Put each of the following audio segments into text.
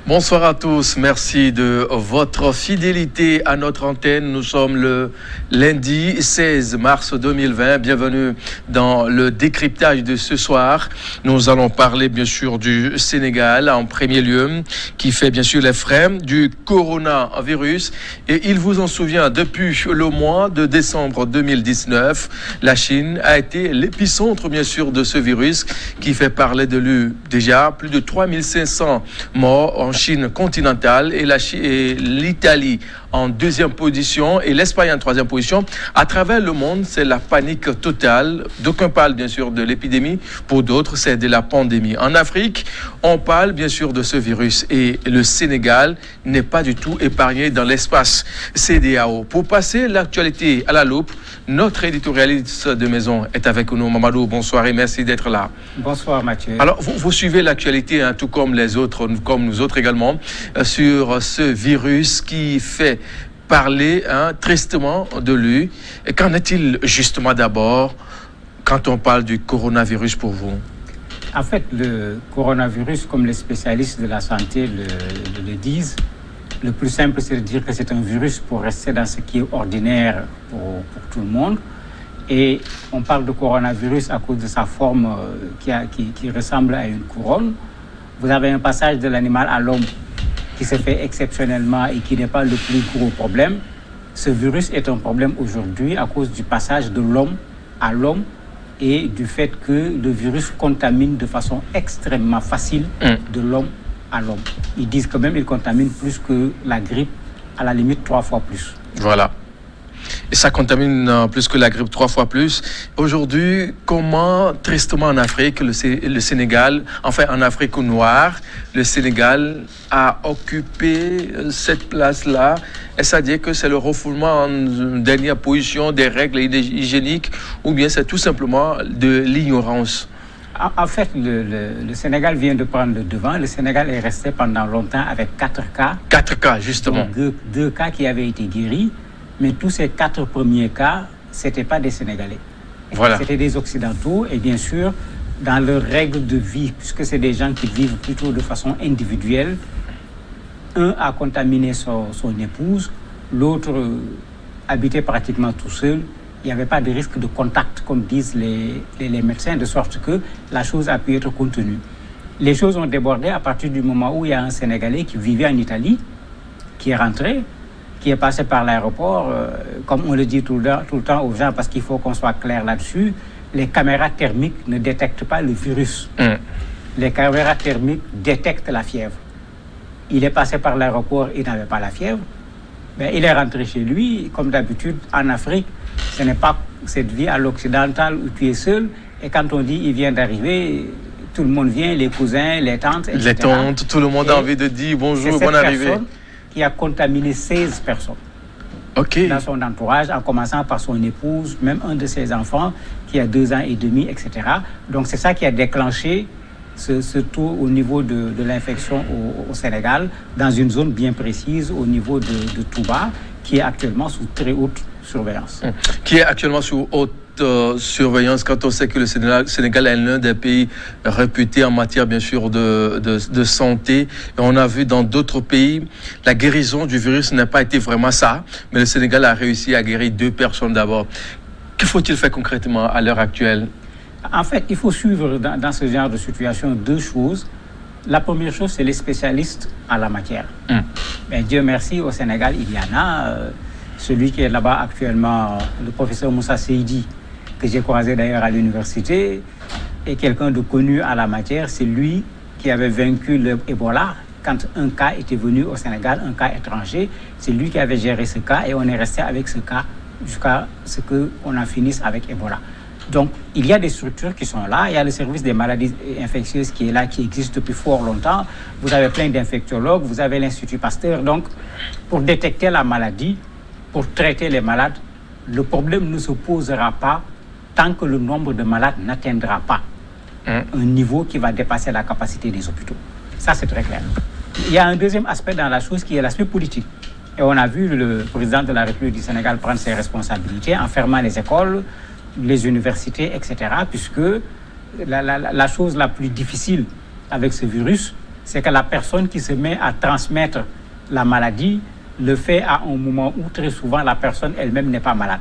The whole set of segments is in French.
Bonsoir à tous, merci de votre fidélité à notre antenne. Nous sommes le lundi 16 mars 2020. Bienvenue dans le décryptage de ce soir. Nous allons parler bien sûr du Sénégal en premier lieu, qui fait bien sûr les frais du coronavirus. Et il vous en souvient, depuis le mois de décembre 2019, la Chine a été l'épicentre bien sûr de ce virus qui fait parler de lui. Déjà, plus de 3500 morts en Chine continentale et l'Italie en deuxième position et l'Espagne en troisième position. À travers le monde, c'est la panique totale. D'aucuns parlent bien sûr de l'épidémie, pour d'autres, c'est de la pandémie. En Afrique, on parle bien sûr de ce virus et le Sénégal n'est pas du tout épargné dans l'espace CEDEAO. Pour passer l'actualité à la loupe, notre éditorialiste de maison est avec nous. Mamadou, bonsoir et merci d'être là. Bonsoir Mathieu. Alors, vous suivez l'actualité, hein, tout comme les autres, comme nous autres également, sur ce virus qui fait parler tristement de lui. Et qu'en est-il justement d'abord quand on parle du coronavirus pour vous? En fait, le coronavirus, comme les spécialistes de la santé le disent, le plus simple, c'est de dire que c'est un virus pour rester dans ce qui est ordinaire pour tout le monde. Et on parle de coronavirus à cause de sa forme qui ressemble à une couronne. Vous avez un passage de l'animal à l'homme qui se fait exceptionnellement et qui n'est pas le plus gros problème. Ce virus est un problème aujourd'hui à cause du passage de l'homme à l'homme et du fait que le virus contamine de façon extrêmement facile de l'homme à l'homme. Ils disent quand même qu'il contamine plus que la grippe, à la limite 3 fois plus. Voilà. Et ça contamine plus que la grippe 3 fois plus. Aujourd'hui, comment, tristement en Afrique, le Sénégal, enfin en Afrique noire, le Sénégal a occupé cette place-là. Est-ce à dire que c'est le refoulement en dernière position des règles hygiéniques ou bien c'est tout simplement de l'ignorance? En fait, le Sénégal vient de prendre le devant. Le Sénégal est resté pendant longtemps avec 4 cas. 4 cas, justement. Donc, 2 cas qui avaient été guéris. Mais tous ces 4 premiers cas, ce n'étaient pas des Sénégalais. Voilà. C'était des Occidentaux. Et bien sûr, dans leurs règles de vie, puisque c'est des gens qui vivent plutôt de façon individuelle, un a contaminé son épouse, l'autre habitait pratiquement tout seul. Il n'y avait pas de risque de contact, comme disent les médecins, de sorte que la chose a pu être contenue. Les choses ont débordé à partir du moment où il y a un Sénégalais qui vivait en Italie, qui est rentré, qui est passé par l'aéroport, comme on le dit tout le temps aux gens, parce qu'il faut qu'on soit clair là-dessus, les caméras thermiques ne détectent pas le virus. Les caméras thermiques détectent la fièvre. Il est passé par l'aéroport, il n'avait pas la fièvre. Mais il est rentré chez lui, comme d'habitude, en Afrique. Ce n'est pas cette vie à l'occidental où tu es seul. Et quand on dit il vient d'arriver, tout le monde vient, les cousins, les tantes, etc. Les tantes, tout le monde a envie de dire bonjour, bonne arrivée. Qui a contaminé 16 personnes dans son entourage, en commençant par son épouse, même un de ses enfants qui a 2 ans et demi, etc. Donc c'est ça qui a déclenché ce taux au niveau de l'infection au Sénégal, dans une zone bien précise au niveau de Touba, qui est actuellement sous très haute surveillance. Qui est actuellement sous haute surveillance quand on sait que le Sénégal est l'un des pays réputés en matière bien sûr de santé. Et on a vu dans d'autres pays, la guérison du virus n'a pas été vraiment ça, mais le Sénégal a réussi à guérir 2 personnes d'abord. Que faut-il faire concrètement à l'heure actuelle? En fait, il faut suivre dans ce genre de situation 2 choses. La première chose, c'est les spécialistes en la matière. Mais Dieu merci, au Sénégal, il y en a. Celui qui est là-bas actuellement, le professeur Moussa Seydi, que j'ai croisé d'ailleurs à l'université, est quelqu'un de connu à la matière. C'est lui qui avait vaincu l'Ebola quand un cas était venu au Sénégal, un cas étranger. C'est lui qui avait géré ce cas et on est resté avec ce cas jusqu'à ce qu'on en finisse avec Ebola. Donc, il y a des structures qui sont là. Il y a le service des maladies infectieuses qui est là, qui existe depuis fort longtemps. Vous avez plein d'infectiologues, vous avez l'Institut Pasteur. Donc, pour détecter la maladie, pour traiter les malades, le problème ne se posera pas tant que le nombre de malades n'atteindra pas un niveau qui va dépasser la capacité des hôpitaux. Ça, c'est très clair. Il y a un deuxième aspect dans la chose qui est l'aspect politique. Et on a vu le président de la République du Sénégal prendre ses responsabilités en fermant les écoles, les universités, etc. Puisque la chose la plus difficile avec ce virus, c'est que la personne qui se met à transmettre la maladie le fait à un moment où très souvent la personne elle-même n'est pas malade.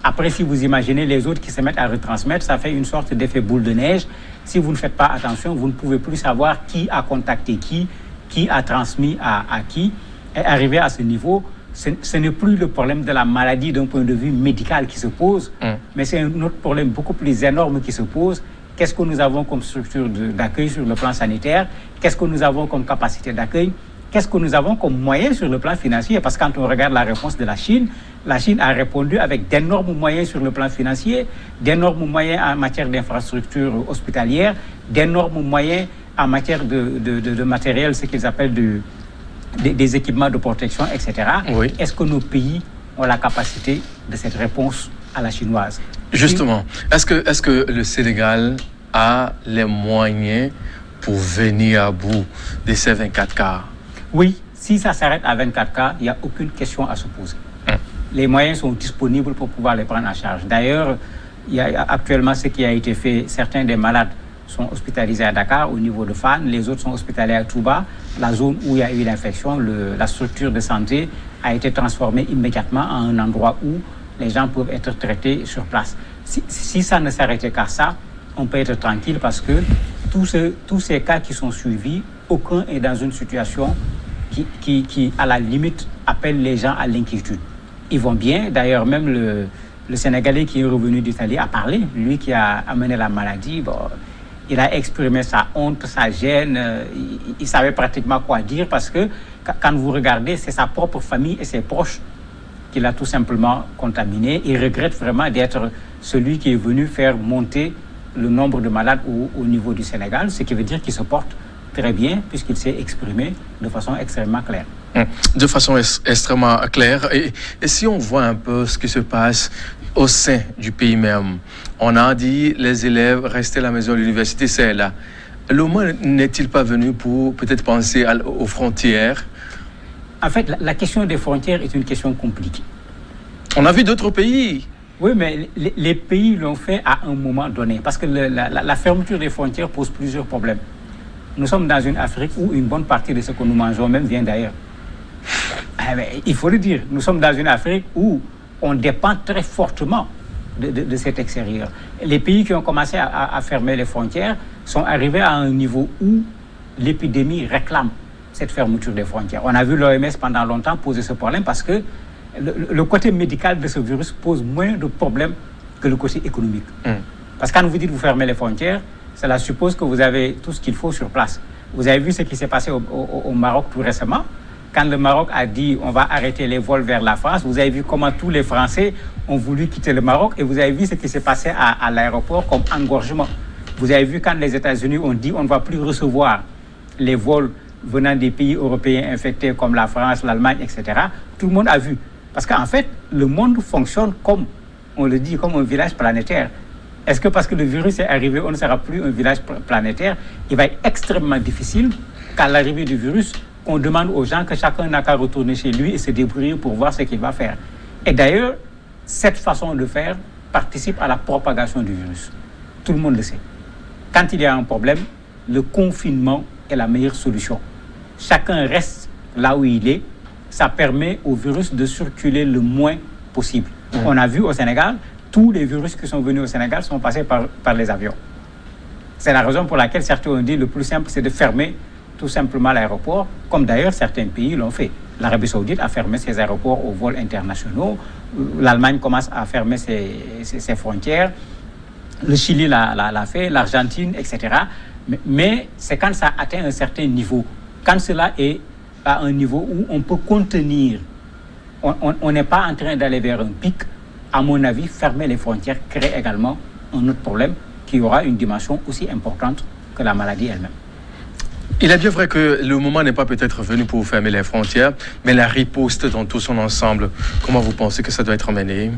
Après, si vous imaginez les autres qui se mettent à retransmettre, ça fait une sorte d'effet boule de neige. Si vous ne faites pas attention, vous ne pouvez plus savoir qui a contacté qui a transmis à qui. Et arrivé à ce niveau, ce n'est plus le problème de la maladie d'un point de vue médical qui se pose, mais c'est un autre problème beaucoup plus énorme qui se pose. Qu'est-ce que nous avons comme structure d'accueil sur le plan sanitaire? Qu'est-ce que nous avons comme capacité d'accueil? Qu'est-ce que nous avons comme moyens sur le plan financier? Parce que quand on regarde la réponse de la Chine a répondu avec d'énormes moyens sur le plan financier, d'énormes moyens en matière d'infrastructures hospitalières, d'énormes moyens en matière de matériel, ce qu'ils appellent des équipements de protection, etc. Oui. Est-ce que nos pays ont la capacité de cette réponse à la chinoise? Justement, est-ce que le Sénégal a les moyens pour venir à bout de ces 24 cas? Oui, si ça s'arrête à 24 cas, il n'y a aucune question à se poser. Les moyens sont disponibles pour pouvoir les prendre en charge. D'ailleurs, il y a actuellement ce qui a été fait. Certains des malades sont hospitalisés à Dakar au niveau de Fann, les autres sont hospitalisés à Touba. La zone où il y a eu l'infection, la structure de santé a été transformée immédiatement en un endroit où les gens peuvent être traités sur place. Si ça ne s'arrêtait qu'à ça, on peut être tranquille parce que tous ces cas qui sont suivis, aucun est dans une situation qui à la limite, appelle les gens à l'inquiétude. Ils vont bien. D'ailleurs, même le Sénégalais qui est revenu d'Italie a parlé. Lui qui a amené la maladie, il a exprimé sa honte, sa gêne. Il savait pratiquement quoi dire parce que quand vous regardez, c'est sa propre famille et ses proches qu'il a tout simplement contaminé. Il regrette vraiment d'être celui qui est venu faire monter le nombre de malades au niveau du Sénégal, ce qui veut dire qu'il se porte très bien puisqu'il s'est exprimé de façon extrêmement claire. De façon extrêmement claire. Et si on voit un peu ce qui se passe au sein du pays même, on a dit les élèves restez à la maison, l'université c'est là. Le moment n'est-il pas venu pour peut-être penser aux frontières? En fait, la question des frontières est une question compliquée. On a vu d'autres pays. Oui, mais les pays l'ont fait à un moment donné parce que la fermeture des frontières pose plusieurs problèmes. Nous sommes dans une Afrique où une bonne partie de ce que nous mangeons même vient d'ailleurs. Il faut le dire, nous sommes dans une Afrique où on dépend très fortement de cet extérieur. Les pays qui ont commencé à fermer les frontières sont arrivés à un niveau où l'épidémie réclame cette fermeture des frontières. On a vu l'OMS pendant longtemps poser ce problème parce que le côté médical de ce virus pose moins de problèmes que le côté économique. Parce que quand vous dites vous fermez les frontières, cela suppose que vous avez tout ce qu'il faut sur place. Vous avez vu ce qui s'est passé au Maroc tout récemment. Quand le Maroc a dit on va arrêter les vols vers la France, vous avez vu comment tous les Français ont voulu quitter le Maroc et vous avez vu ce qui s'est passé à l'aéroport comme engorgement. Vous avez vu quand les États-Unis ont dit on ne va plus recevoir les vols venant des pays européens infectés comme la France, l'Allemagne, etc. Tout le monde a vu. Parce qu'en fait, le monde fonctionne comme, on le dit, comme un village planétaire. Est-ce que parce que le virus est arrivé, on ne sera plus un village planétaire? Il va être extrêmement difficile qu'à l'arrivée du virus, on demande aux gens que chacun n'a qu'à retourner chez lui et se débrouiller pour voir ce qu'il va faire. Et d'ailleurs, cette façon de faire participe à la propagation du virus. Tout le monde le sait. Quand il y a un problème, le confinement est la meilleure solution. Chacun reste là où il est. Ça permet au virus de circuler le moins possible. On a vu au Sénégal, tous les virus qui sont venus au Sénégal sont passés par les avions. C'est la raison pour laquelle certains ont dit le plus simple, c'est de fermer tout simplement l'aéroport, comme d'ailleurs certains pays l'ont fait. L'Arabie Saoudite a fermé ses aéroports aux vols internationaux. L'Allemagne commence à fermer ses frontières. Le Chili l'a fait, l'Argentine, etc. Mais c'est quand ça atteint un certain niveau. Quand cela est à un niveau où on peut contenir, on n'est pas en train d'aller vers un pic. À mon avis, fermer les frontières crée également un autre problème qui aura une dimension aussi importante que la maladie elle-même. Il est bien vrai que le moment n'est pas peut-être venu pour fermer les frontières, mais la riposte dans tout son ensemble, comment vous pensez que ça doit être mené?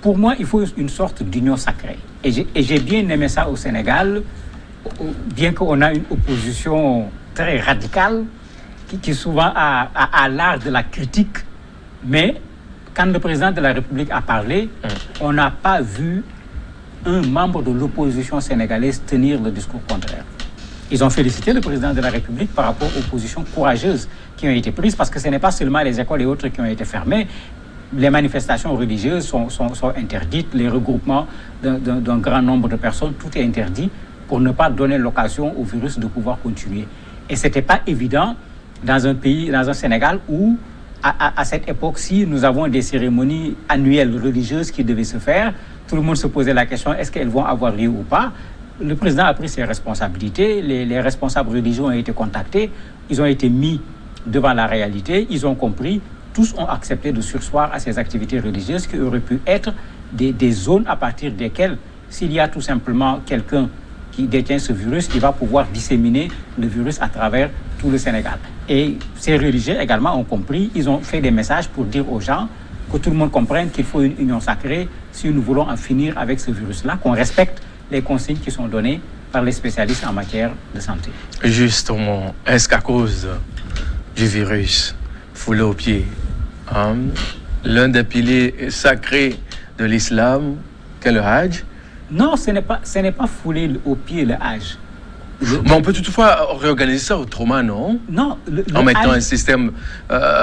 Pour moi, il faut une sorte d'union sacrée. Et j'ai bien aimé ça au Sénégal, bien qu'on a une opposition très radicale, qui souvent a l'art de la critique, mais quand le président de la République a parlé, on n'a pas vu un membre de l'opposition sénégalaise tenir le discours contraire. Ils ont félicité le président de la République par rapport aux positions courageuses qui ont été prises, parce que ce n'est pas seulement les écoles et autres qui ont été fermées. Les manifestations religieuses sont interdites, les regroupements d'un grand nombre de personnes, tout est interdit pour ne pas donner l'occasion au virus de pouvoir continuer. Et ce n'était pas évident dans un pays, dans un Sénégal où, à cette époque-ci, nous avons des cérémonies annuelles religieuses qui devaient se faire. Tout le monde se posait la question, est-ce qu'elles vont avoir lieu ou pas? Le président a pris ses responsabilités, les responsables religieux ont été contactés, ils ont été mis devant la réalité, ils ont compris, tous ont accepté de surseoir à ces activités religieuses qui auraient pu être des zones à partir desquelles, s'il y a tout simplement quelqu'un qui détient ce virus, il va pouvoir disséminer le virus à travers tout le Sénégal. Et ces religieux également ont compris, ils ont fait des messages pour dire aux gens que tout le monde comprenne qu'il faut une union sacrée si nous voulons en finir avec ce virus-là, qu'on respecte les consignes qui sont données par les spécialistes en matière de santé. Justement, est-ce qu'à cause du virus foulé aux pieds, l'un des piliers sacrés de l'islam, qu'est le Hajj? Non, ce n'est pas foulé aux pieds le Hajj. Mais on peut toutefois réorganiser ça autrement, non? Non. En mettant un système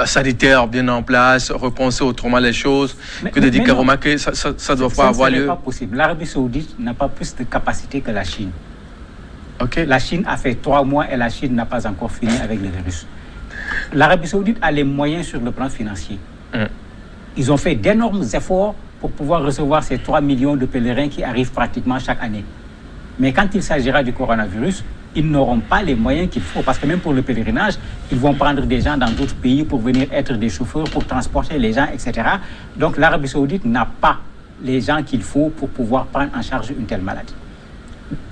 sanitaire bien en place, repenser autrement les choses, que de dire que ça ne doit pas avoir lieu. Ce n'est pas possible. L'Arabie Saoudite n'a pas plus de capacité que la Chine. Okay. La Chine a fait 3 mois et la Chine n'a pas encore fini avec le virus. L'Arabie Saoudite a les moyens sur le plan financier. Ils ont fait d'énormes efforts pour pouvoir recevoir ces 3 millions de pèlerins qui arrivent pratiquement chaque année. Mais quand il s'agira du coronavirus, ils n'auront pas les moyens qu'il faut. Parce que même pour le pèlerinage, ils vont prendre des gens dans d'autres pays pour venir être des chauffeurs, pour transporter les gens, etc. Donc l'Arabie Saoudite n'a pas les gens qu'il faut pour pouvoir prendre en charge une telle maladie.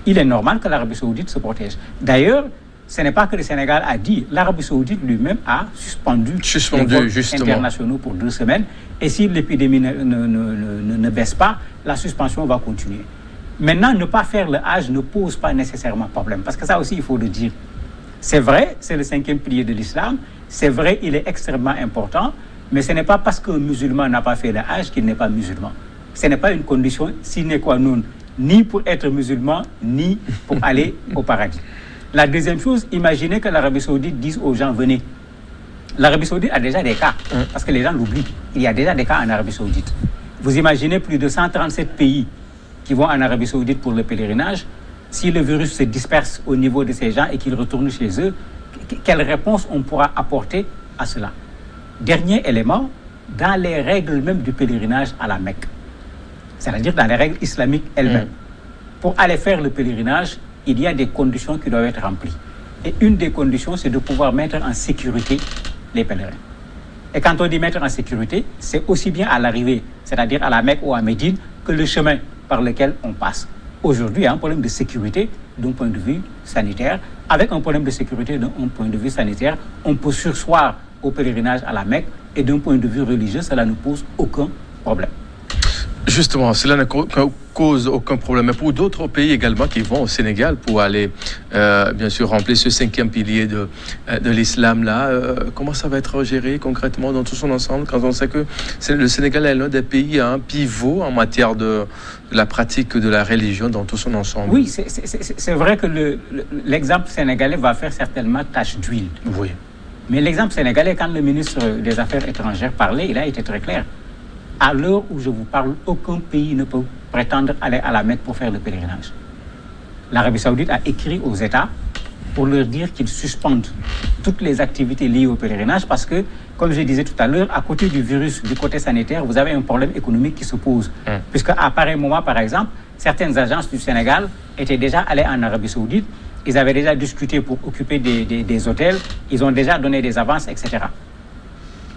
Il est normal que l'Arabie Saoudite se protège. D'ailleurs, ce n'est pas que le Sénégal a dit. L'Arabie Saoudite lui-même a suspendu les vols internationaux pour 2 semaines. Et si l'épidémie ne baisse pas, la suspension va continuer. Maintenant, ne pas faire le Hajj ne pose pas nécessairement problème. Parce que ça aussi, il faut le dire. C'est vrai, c'est le 5e pilier de l'islam. C'est vrai, il est extrêmement important. Mais ce n'est pas parce qu'un musulman n'a pas fait le Hajj qu'il n'est pas musulman. Ce n'est pas une condition sine qua non, ni pour être musulman, ni pour aller au paradis. La deuxième chose, imaginez que l'Arabie Saoudite dise aux gens, venez. L'Arabie Saoudite a déjà des cas, parce que les gens l'oublient. Il y a déjà des cas en Arabie Saoudite. Vous imaginez plus de 137 pays qui vont en Arabie Saoudite pour le pèlerinage. Si le virus se disperse au niveau de ces gens et qu'ils retournent chez eux, quelle réponse on pourra apporter à cela? Dernier élément, dans les règles même du pèlerinage à la Mecque, c'est-à-dire dans les règles islamiques elles-mêmes, pour aller faire le pèlerinage, il y a des conditions qui doivent être remplies. Et une des conditions, c'est de pouvoir mettre en sécurité les pèlerins. Et quand on dit mettre en sécurité, c'est aussi bien à l'arrivée, c'est-à-dire à la Mecque ou à Médine, que le chemin par lequel on passe. Aujourd'hui, il y a un problème de sécurité d'un point de vue sanitaire. Avec un problème de sécurité d'un point de vue sanitaire, on peut surseoir au pèlerinage à la Mecque et d'un point de vue religieux, cela ne pose aucun problème. Justement, cela ne cause aucun problème. Mais pour d'autres pays également qui vont au Sénégal pour aller, bien sûr, remplir ce 5e pilier de l'islam là, comment ça va être géré concrètement dans tout son ensemble quand on sait que le Sénégal est l'un des pays à un pivot en matière de la pratique de la religion dans tout son ensemble? Oui, c'est vrai que l'exemple sénégalais va faire certainement tache d'huile. Oui. Mais l'exemple sénégalais, quand le ministre des Affaires étrangères parlait, il a été très clair. À l'heure où je vous parle, aucun pays ne peut prétendre aller à la Mecque pour faire le pèlerinage. L'Arabie Saoudite a écrit aux États pour leur dire qu'ils suspendent toutes les activités liées au pèlerinage parce que, comme je disais tout à l'heure, à côté du virus, du côté sanitaire, vous avez un problème économique qui se pose. Puisque à pareil moment, par exemple, certaines agences du Sénégal étaient déjà allées en Arabie Saoudite, ils avaient déjà discuté pour occuper des hôtels, ils ont déjà donné des avances, etc.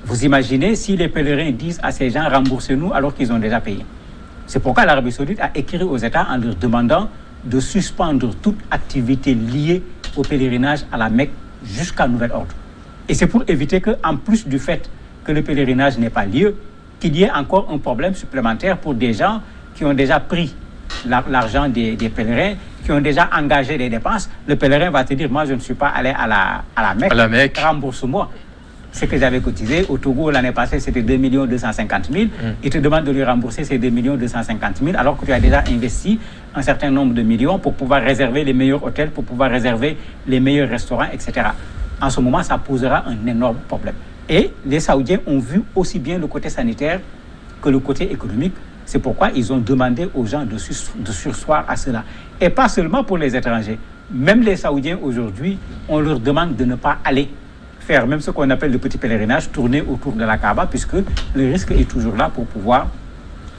Vous imaginez si les pèlerins disent à ces gens « remboursez-nous » alors qu'ils ont déjà payé. C'est pourquoi l'Arabie Saoudite a écrit aux États en leur demandant de suspendre toute activité liée au pèlerinage à la Mecque jusqu'à nouvel ordre. Et c'est pour éviter qu'en plus du fait que le pèlerinage n'ait pas lieu, qu'il y ait encore un problème supplémentaire pour des gens qui ont déjà pris l'argent des pèlerins, qui ont déjà engagé des dépenses. Le pèlerin va te dire « moi je ne suis pas allé à la Mecque, rembourse-moi ». ce que j'avais cotisé. Au Togo, l'année passée, c'était 2 250 000. Ils te demandent de lui rembourser ces 2 250 000 alors que tu as déjà investi un certain nombre de millions pour pouvoir réserver les meilleurs hôtels, pour pouvoir réserver les meilleurs restaurants, etc. En ce moment, ça posera un énorme problème. Et les Saoudiens ont vu aussi bien le côté sanitaire que le côté économique. C'est pourquoi ils ont demandé aux gens de surseoir à cela. Et pas seulement pour les étrangers. Même les Saoudiens aujourd'hui, on leur demande de ne pas aller faire même ce qu'on appelle le petit pèlerinage, tourner autour de la Kaaba, puisque le risque est toujours là pour pouvoir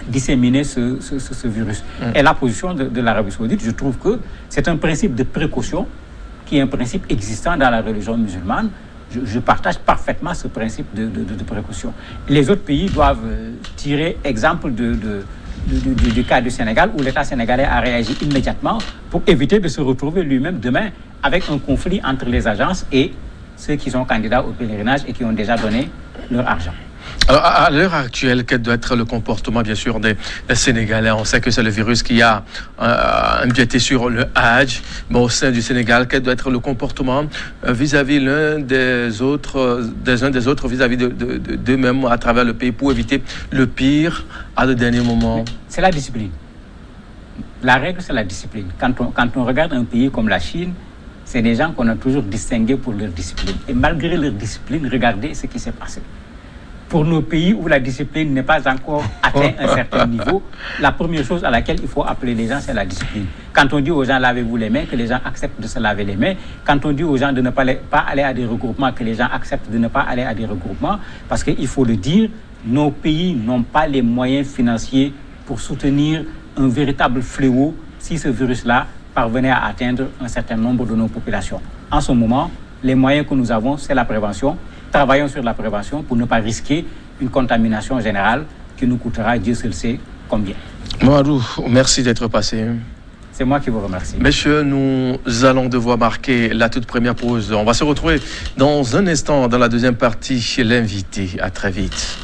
disséminer ce virus. Et la position de l'Arabie Saoudite, je trouve que c'est un principe de précaution qui est un principe existant dans la religion musulmane. Je partage parfaitement ce principe de précaution. Les autres pays doivent tirer exemple du cas du Sénégal, où l'État sénégalais a réagi immédiatement pour éviter de se retrouver lui-même demain avec un conflit entre les agences et ceux qui sont candidats au pèlerinage et qui ont déjà donné leur argent. Alors, à l'heure actuelle, quel doit être le comportement, bien sûr, des Sénégalais? On sait que c'est le virus qui a empiété sur le Hajj. Mais au sein du Sénégal, quel doit être le comportement vis-à-vis l'un des autres vis-à-vis d'eux-mêmes à travers le pays pour éviter le pire à le dernier moment? C'est la discipline. La règle, c'est la discipline. Quand on regarde un pays comme la Chine, c'est des gens qu'on a toujours distingués pour leur discipline. Et malgré leur discipline, regardez ce qui s'est passé. Pour nos pays où la discipline n'est pas encore atteint un certain niveau, la première chose à laquelle il faut appeler les gens, c'est la discipline. Quand on dit aux gens lavez-vous les mains, que les gens acceptent de se laver les mains. Quand on dit aux gens de ne pas aller à des regroupements, que les gens acceptent de ne pas aller à des regroupements. Parce qu'il faut le dire, nos pays n'ont pas les moyens financiers pour soutenir un véritable fléau si ce virus-là parvenait à atteindre un certain nombre de nos populations. En ce moment, les moyens que nous avons, c'est la prévention. Travaillons sur la prévention pour ne pas risquer une contamination générale qui nous coûtera, Dieu seul sait combien. Mamadou, merci d'être passé. C'est moi qui vous remercie. Messieurs, nous allons devoir marquer la toute première pause. On va se retrouver dans un instant dans la deuxième partie chez l'invité. À très vite.